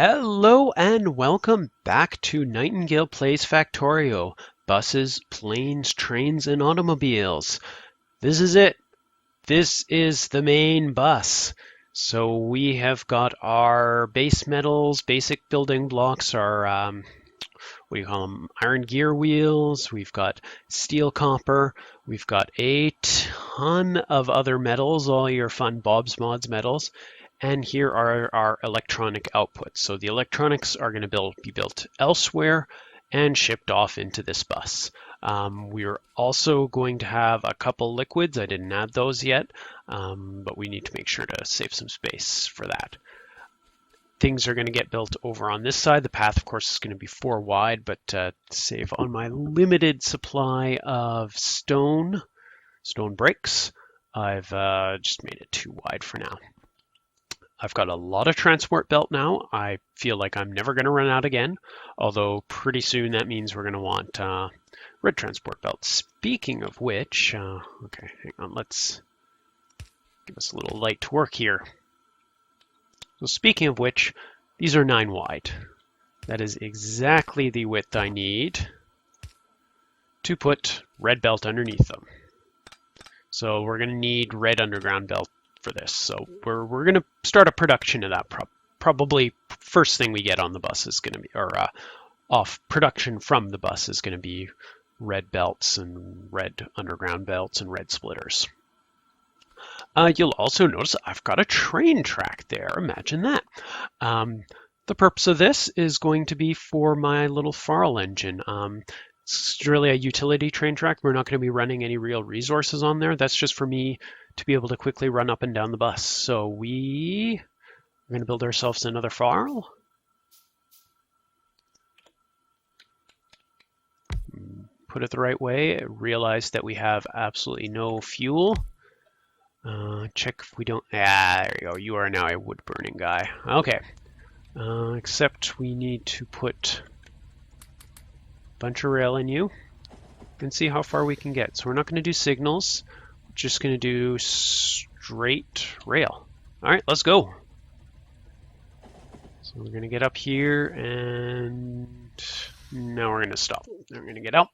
Hello and welcome back to Nightingale Plays Factorio. Buses, planes, trains, and automobiles. This is it. This is the main bus. So we have got our base metals, basic building blocks, our, what do you call them, iron gear wheels. We've got steel copper. We've got a ton of other metals, all your fun Bob's Mods metals. And here are our electronic outputs. So the electronics are going to be built elsewhere and shipped off into this bus. We're also going to have a couple liquids. I didn't add those yet, but we need to make sure to save some space for that. Things are going to get built over on this side. The path, of course, is going to be 4 wide, but to save on my limited supply of stone bricks, I've just made it 2 wide for now. I've got a lot of transport belt now. I feel like I'm never going to run out again, although pretty soon that means we're going to want red transport belt. Speaking of which, okay, hang on, let's give us a little light to work here. So speaking of which, these are 9 wide. That is exactly the width I need to put red belt underneath them. So we're going to need red underground belt for this. So we're going to start a production of that. Probably first thing we get on the bus is going to be, or off production from the bus is going to be red belts and red underground belts and red splitters. You'll also notice I've got a train track there. Imagine that. The purpose of this is going to be for my little Farl engine. It's really a utility train track. We're not going to be running any real resources on there. That's just for me to be able to quickly run up and down the bus. So we're going to build ourselves another Farl. Put it the right way. Realize that we have absolutely no fuel. Check if we don't. There you go. You are now a wood burning guy. Okay. Except we need to put a bunch of rail in you and see how far we can get. So we're not going to do signals. We're just going to do straight rail. All right, let's go. So we're going to get up here and now we're going to stop. Then we're going to get out.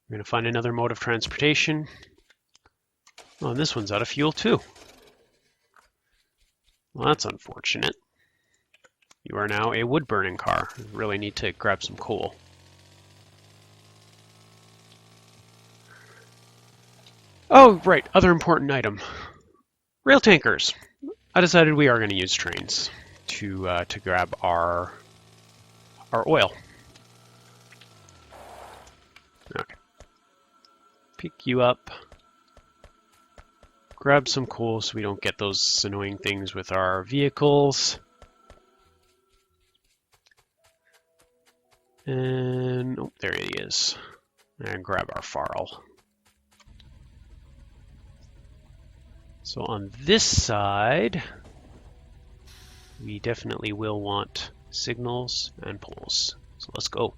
We're going to find another mode of transportation. Oh, and this one's out of fuel too. Well, that's unfortunate. You are now a wood-burning car. You really need to grab some coal. Oh, right, other important item. Rail tankers. I decided we are going to use trains to grab our oil. Okay. Pick you up. Grab some coal so we don't get those annoying things with our vehicles. And oh, there he is. And grab our Farl. So on this side, we definitely will want signals and poles. So let's go.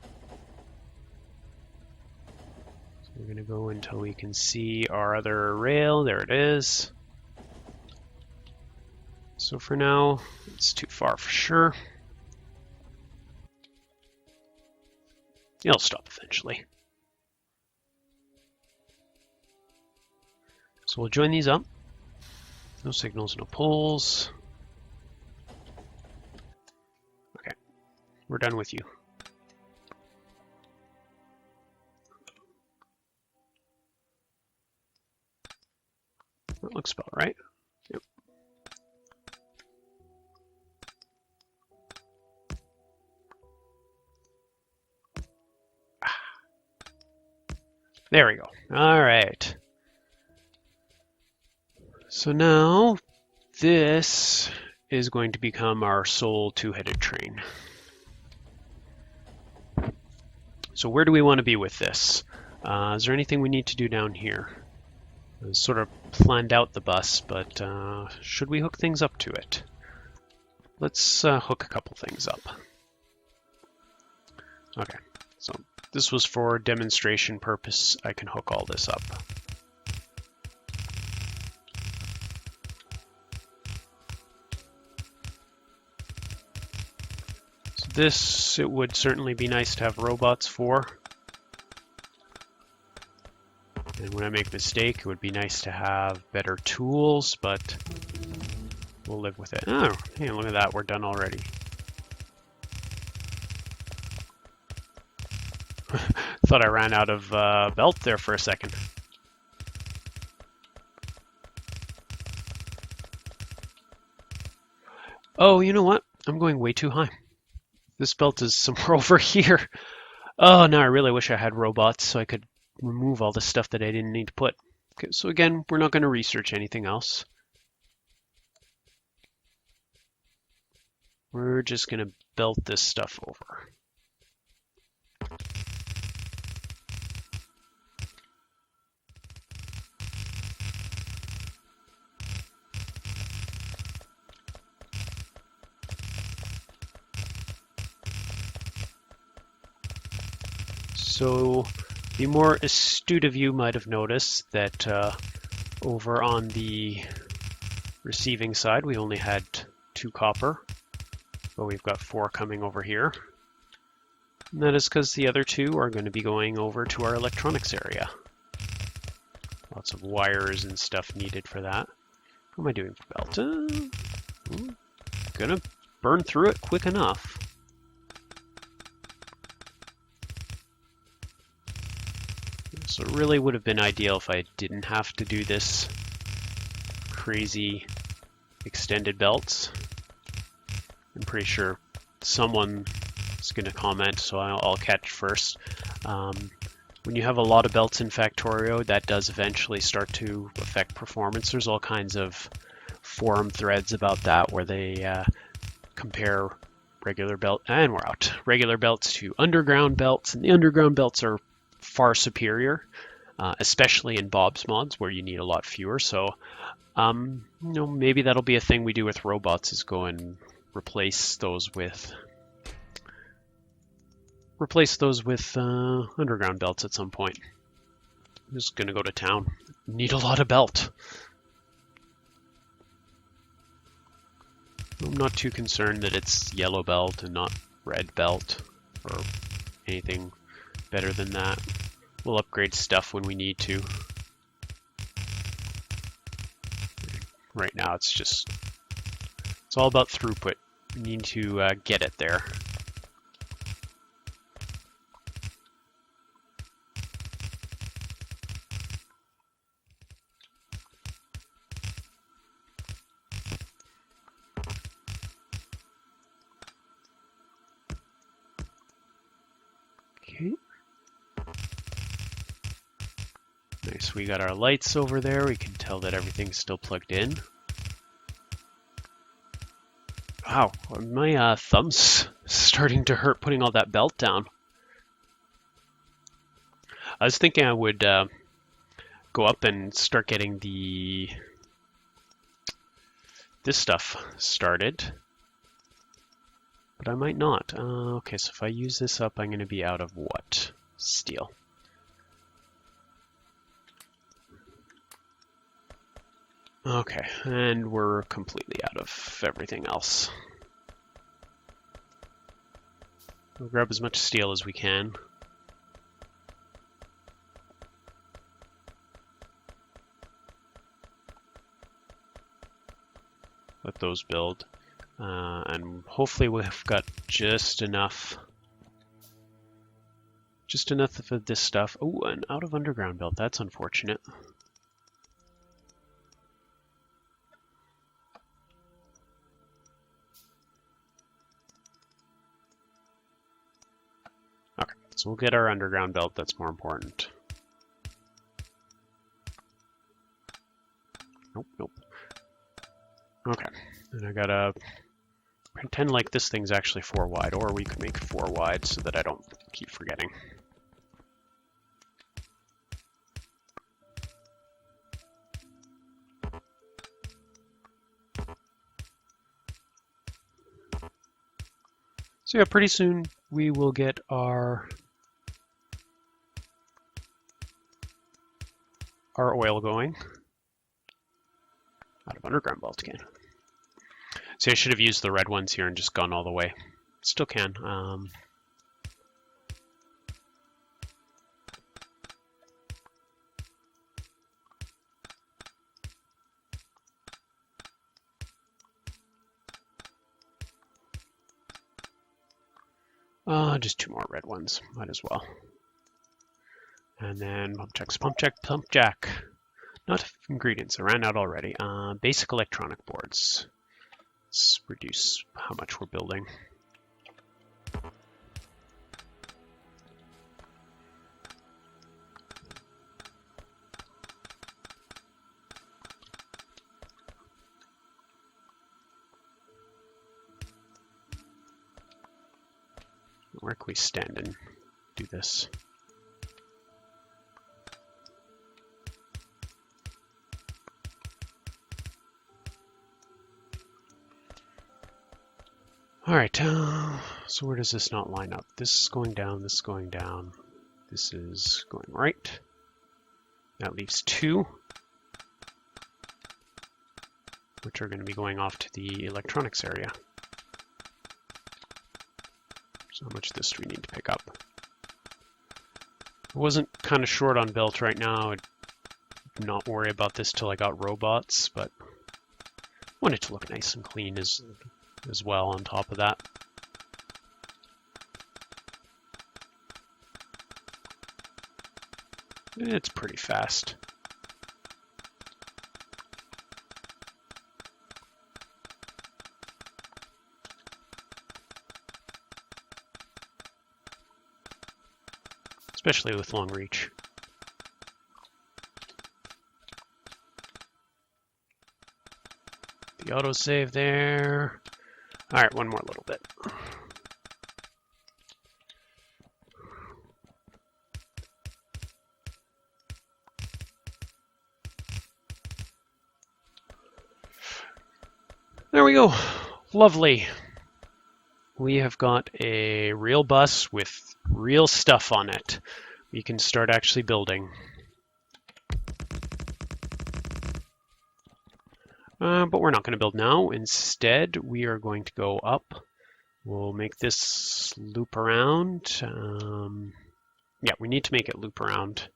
So we're going to go until we can see our other rail. There it is. So for now, it's too far for sure. It'll stop eventually. So we'll join these up. No signals, no poles. Okay, we're done with you. That looks about right. Yep. There we go. All right. So now this is going to become our sole 2-headed train. So where do we want to be with this? Is there anything we need to do down here? I sort of planned out the bus, but should we hook things up to it? Let's hook a couple things up. Okay, so this was for demonstration purpose. I can hook all this up. this it would certainly be nice to have robots for. And when I make a mistake, it would be nice to have better tools, but we'll live with it. Oh, hey, look at that, we're done already. Thought I ran out of belt there for a second. Oh, you know what? I'm going way too high. This belt is somewhere over here. Oh, now I really wish I had robots so I could remove all the stuff that I didn't need to put. Okay, so again, we're not going to research anything else. We're just going to belt this stuff over. So the more astute of you might have noticed that over on the receiving side, we only had 2 copper, but we've got 4 coming over here. And that is because the other 2 are going to be going over to our electronics area. Lots of wires and stuff needed for that. What am I doing for belt? Gonna burn through it quick enough. So it really would have been ideal if I didn't have to do this crazy extended belts. I'm pretty sure someone is going to comment, so I'll catch first. When you have a lot of belts in Factorio, that does eventually start to affect performance. There's all kinds of forum threads about that where they compare regular belts to underground belts, and the underground belts are far superior, especially in Bob's mods where you need a lot fewer. So maybe that'll be a thing we do with robots, is go and replace those with underground belts at some point. I'm just gonna go to town. Need a lot of belt. I'm not too concerned that it's yellow belt and not red belt or anything better than that. We'll upgrade stuff when we need to. Right now it's all about throughput. We need to get it there. Okay. Nice, we got our lights over there. We can tell that everything's still plugged in. Wow, my thumb's starting to hurt putting all that belt down. I was thinking I would go up and start getting this stuff started, but I might not. Okay, so if I use this up, I'm going to be out of what? Steel. Okay, and we're completely out of everything else. We'll grab as much steel as we can. Let those build. And hopefully we've got just enough of this stuff. Oh, and out of underground belt. That's unfortunate. Okay, so we'll get our underground belt. That's more important. Nope. Okay, and I gotta pretend like this thing's actually 4 wide, or we could make 4 wide so that I don't keep forgetting. So yeah, pretty soon we will get our oil going. Out of underground belt again. See, I should have used the red ones here and just gone all the way. still can. Just 2 more red ones, might as well. And then pump checks, pump check, pump jack. Not ingredients, I ran out already. Basic electronic boards. Let's reduce how much we're building. Where can we stand and do this? All right, so where does this not line up? This is going down, this is going down. This is going right. That leaves 2, which are going to be going off to the electronics area. So how much of this do we need to pick up? I wasn't kind of short on built right now. I'd not worry about this till I got robots, but I want it to look nice and clean as well on top of that. It's pretty fast. Especially with long reach. The autosave there. All right, one more little bit. There we go. Lovely. We have got a real bus with real stuff on it. We can start actually building. But we're not going to build now. Instead, we are going to go up. We'll make this loop around. Yeah, we need to make it loop around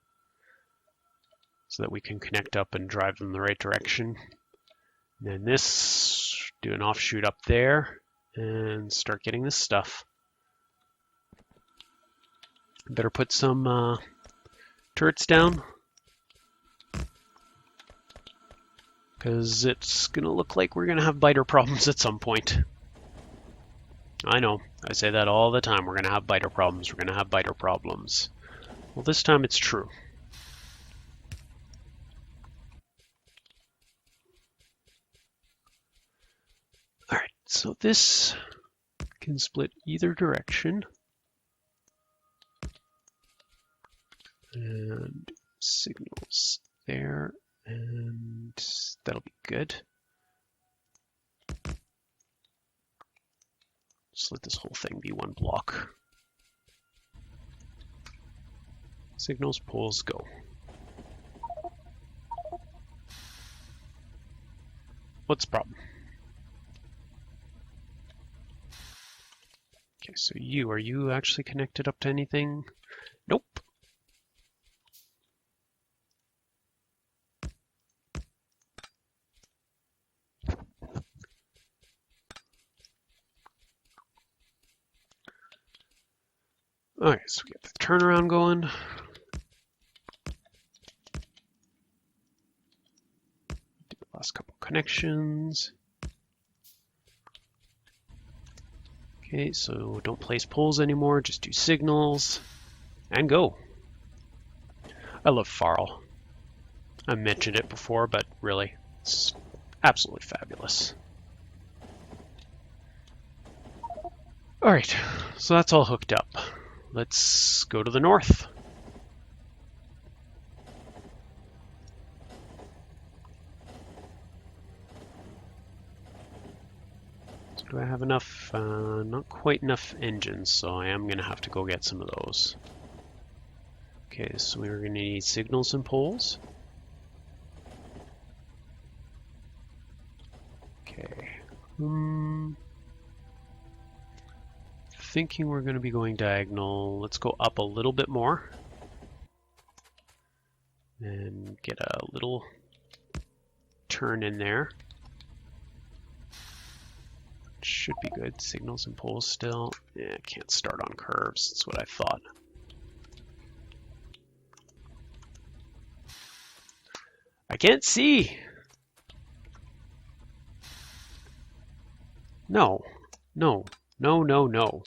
so that we can connect up and drive in the right direction. And then this, do an offshoot up there and start getting this stuff. Better put some turrets down, because it's going to look like we're going to have biter problems at some point. I know, I say that all the time. We're going to have biter problems. We're going to have biter problems. Well, this time it's true. All right, so this can split either direction. And signals there, and that'll be good. Just let this whole thing be one block. Signals, poles, go. What's the problem? Okay, so are you actually connected up to anything? Nope. Alright, so we get the turnaround going. Do the last couple connections. Okay, so don't place poles anymore, just do signals and go. I love Farl. I mentioned it before, but really, it's absolutely fabulous. Alright, so that's all hooked up. Let's go to the north. So do I have enough? Not quite enough engines, so I am going to have to go get some of those. Okay, so we're going to need signals and poles. Okay. thinking we're going to be going diagonal. Let's go up a little bit more. And get a little turn in there. Should be good. Signals and poles still. Yeah, can't start on curves. That's what I thought. I can't see. No, no, no, no, no.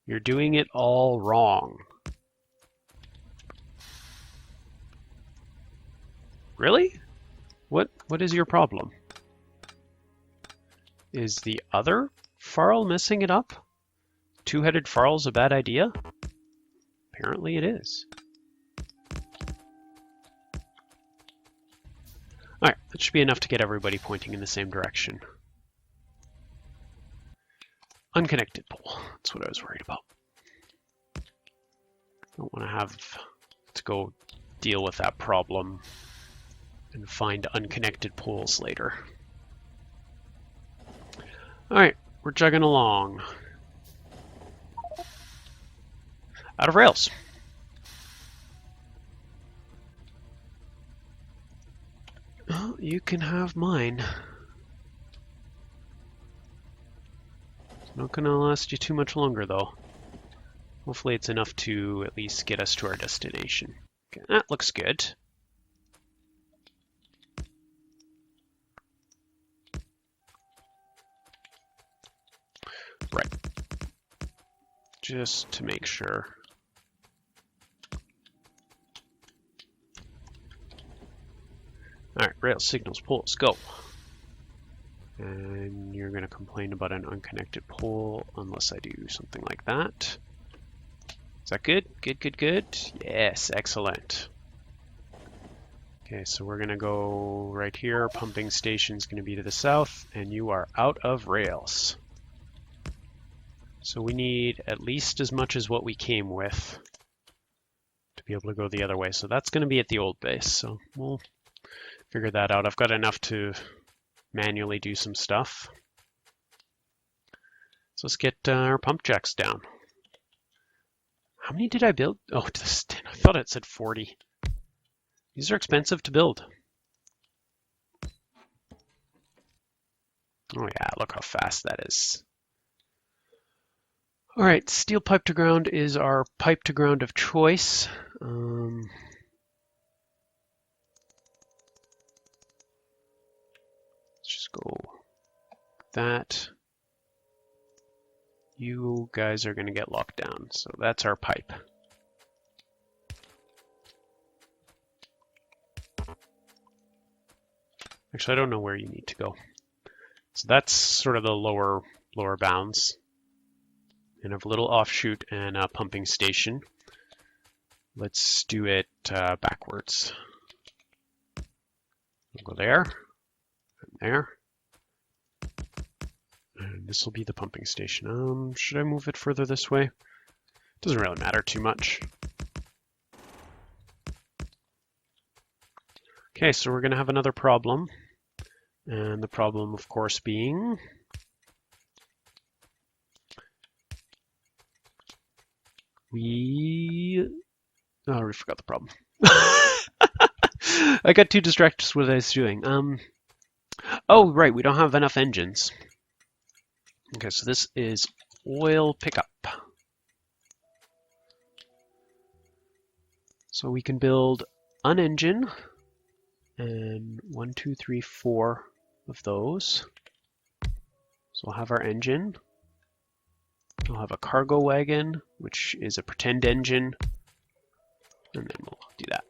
You're doing it all wrong. Really? What is your problem? Is the other farl messing it up? Two-headed farl's a bad idea? Apparently it is. Alright, that should be enough to get everybody pointing in the same direction. Unconnected pole. That's what I was worried about. Don't want to have to go deal with that problem and find unconnected poles later. Alright, we're chugging along. Out of rails. Oh, you can have mine. It's not gonna last you too much longer though. Hopefully it's enough to at least get us to our destination. Okay, that looks good. Right. Just to make sure. Alright, rail signals, poles, go. And you're going to complain about an unconnected pole unless I do something like that. Is that good? Good, good, good. Yes, excellent. Okay, so we're going to go right here. Pumping station's going to be to the south, and you are out of rails. So we need at least as much as what we came with to be able to go the other way. So that's going to be at the old base. So we'll figure that out. I've got enough to manually do some stuff. So let's get our pump jacks down. How many did I build? Oh, I thought it said 40. These are expensive to build. Oh yeah, look how fast that is. All right, steel pipe to ground is our pipe to ground of choice. Let's just go that. You guys are going to get locked down, so that's our pipe. Actually, I don't know where you need to go. So that's sort of the lower bounds. And a little offshoot and a pumping station. Let's do it backwards. We'll go there, and there. And this will be the pumping station. Should I move it further this way? Doesn't really matter too much. Okay, so we're going to have another problem. And the problem, of course, being we already forgot the problem. I got too distracted with what I was doing. Oh, right, we don't have enough engines. Okay, so this is oil pickup. So we can build an engine and 1, 2, 3, 4 of those. So we'll have our engine. We'll have a cargo wagon, which is a pretend engine, and then we'll do that.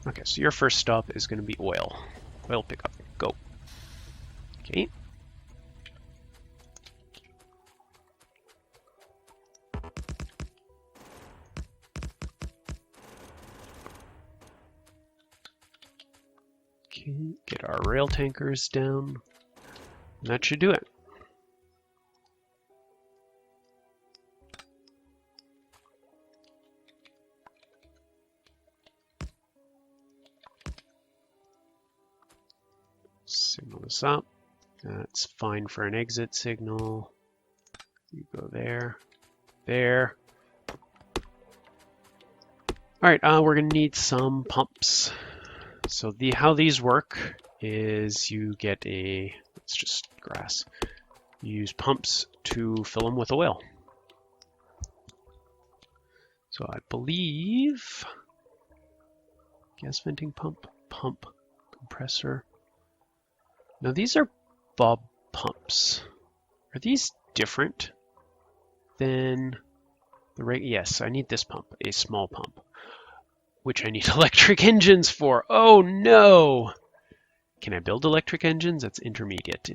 Okay, so your first stop is going to be oil. Oil pickup, go. Okay. Okay, get our rail tankers down. And that should do it. Signal this up. That's fine for an exit signal. You go there, there. All right, we're gonna need some pumps. So how these work is you get it's just grass. You use pumps to fill them with oil. So I believe gas venting pump, compressor. Now these are bob pumps. Are these different than the yes, I need this pump, a small pump, which I need electric engines for. Oh no! Can I build electric engines? That's intermediate.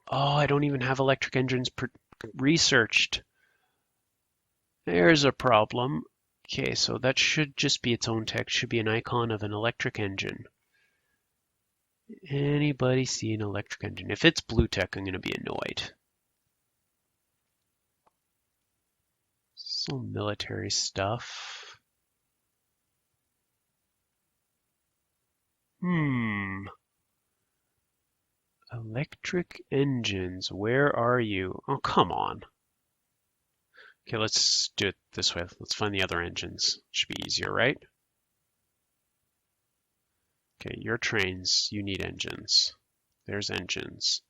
Oh, I don't even have electric engines researched. There's a problem. Okay, so that should just be its own text. Should be an icon of an electric engine. Anybody see an electric engine? If it's blue tech, I'm going to be annoyed. Some military stuff. Electric engines, where are you? Oh, come on. Okay, let's do it this way. Let's find the other engines. Should be easier, right? Okay, your trains, you need engines. There's engines.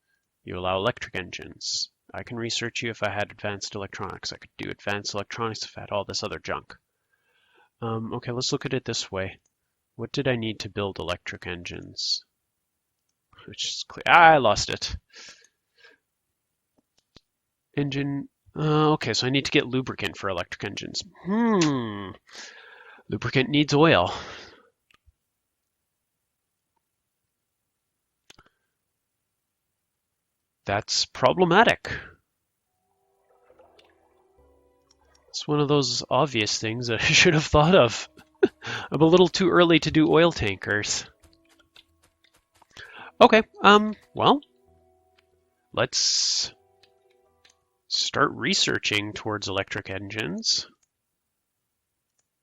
You allow electric engines. I can research you if I had advanced electronics. I could do advanced electronics if I had all this other junk. Okay, let's look at it this way. What did I need to build electric engines? Which is clear. I lost it. Engine. Okay, so I need to get lubricant for electric engines. Lubricant needs oil. That's problematic. It's one of those obvious things that I should have thought of. I'm a little too early to do oil tankers. Okay, well, let's start researching towards electric engines.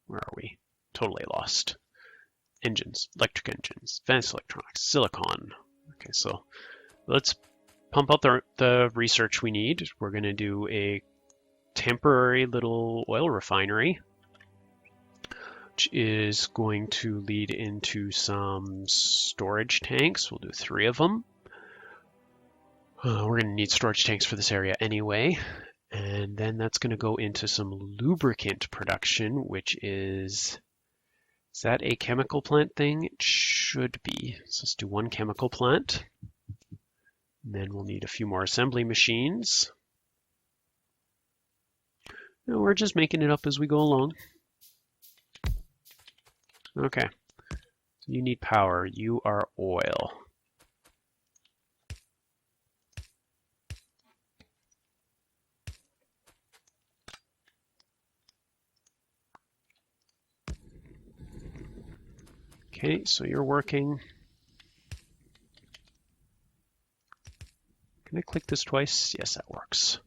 Where are we? Totally lost. Engines, electric engines, advanced electronics, silicon. Okay, so let's pump out the research we need. We're going to do a temporary little oil refinery, which is going to lead into some storage tanks. We'll do 3 of them. We're going to need storage tanks for this area anyway. And then that's going to go into some lubricant production, which is that a chemical plant thing? It should be. So let's do 1 chemical plant. And then we'll need a few more assembly machines. No, we're just making it up as we go along. Okay. So you need power. You are oil. Okay, so you're working. Can I click this twice? Yes, that works.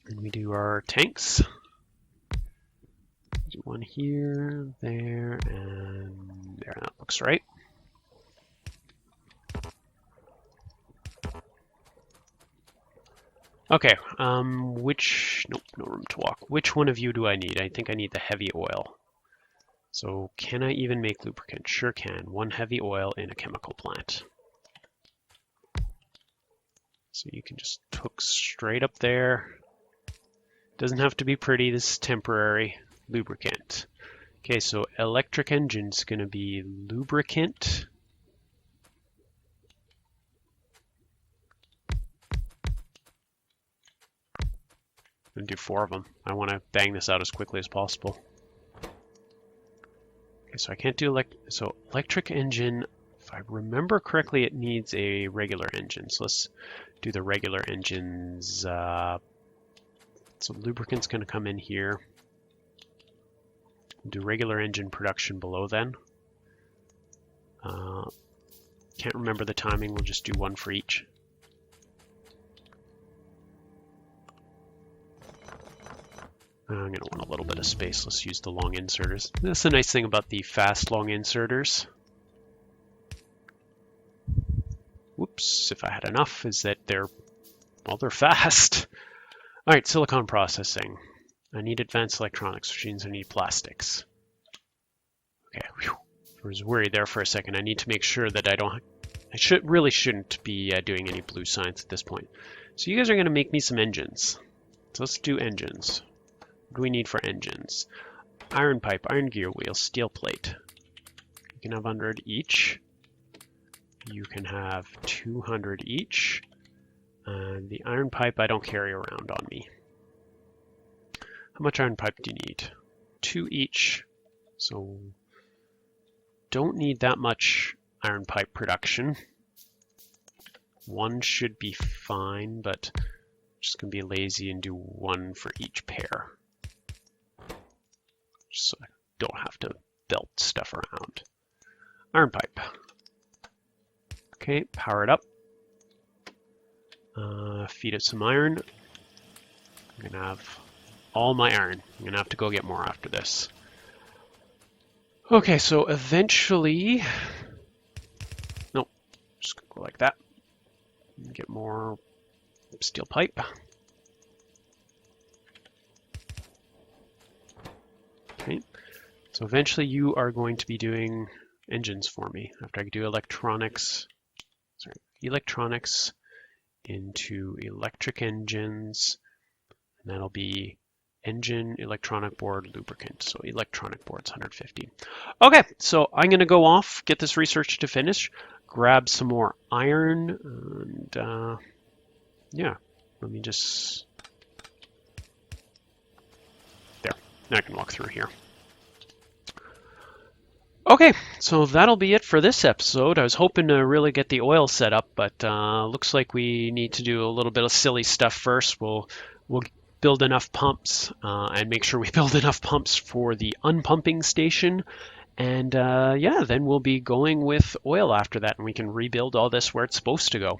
And we do our tanks. Do 1 here, there, and there. That looks right. Okay, nope, no room to walk. Which one of you do I need? I think I need the heavy oil. So can I even make lubricant? Sure can. 1 heavy oil in a chemical plant. So you can just hook straight up there. Doesn't have to be pretty, this is temporary. Lubricant. Okay, so electric engine's gonna be lubricant. I'm gonna do 4 of them. I wanna bang this out as quickly as possible. Okay, so I can't do electric engine. If I remember correctly, it needs a regular engine. So let's do the regular engines. So lubricant's going to come in here. Do regular engine production below then. Can't remember the timing. We'll just do 1 for each. I'm going to want a little bit of space. Let's use the long inserters. That's the nice thing about the fast long inserters. hopes, if I had enough, is that they're fast. All right, silicon processing. I need advanced electronics, which means I need plastics. Okay, whew. I was worried there for a second. I need to make sure that I shouldn't be doing any blue science at this point. So you guys are going to make me some engines. So let's do engines. What do we need for engines? Iron pipe, iron gear wheel, steel plate. You can have 100 each. You can have 200 each. The iron pipe I don't carry around on me. How much iron pipe do you need? 2 each. So don't need that much iron pipe production. 1 should be fine, but I'm just going to be lazy and do 1 for each pair. Just so I don't have to belt stuff around. Iron pipe. Okay, power it up. Feed it some iron. I'm going to have all my iron. I'm going to have to go get more after this. Okay, so eventually... Nope, just going to go like that. Get more steel pipe. Okay, so eventually you are going to be doing engines for me. After I do electronics into electric engines, and that'll be engine, electronic board, lubricant. So electronic board's 150. Okay, so I'm going to go off, get this research to finish, grab some more iron, and yeah, let me just... There, now I can walk through here. Okay, so that'll be it for this episode. I was hoping to really get the oil set up, but looks like we need to do a little bit of silly stuff first. We'll build enough pumps and make sure we build enough pumps for the unpumping station. And yeah, then we'll be going with oil after that, and we can rebuild all this where it's supposed to go.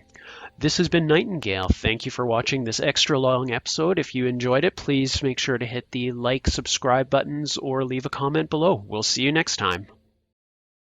This has been Nightingale. Thank you for watching this extra long episode. If you enjoyed it, please make sure to hit the like, subscribe buttons, or leave a comment below. We'll see you next time.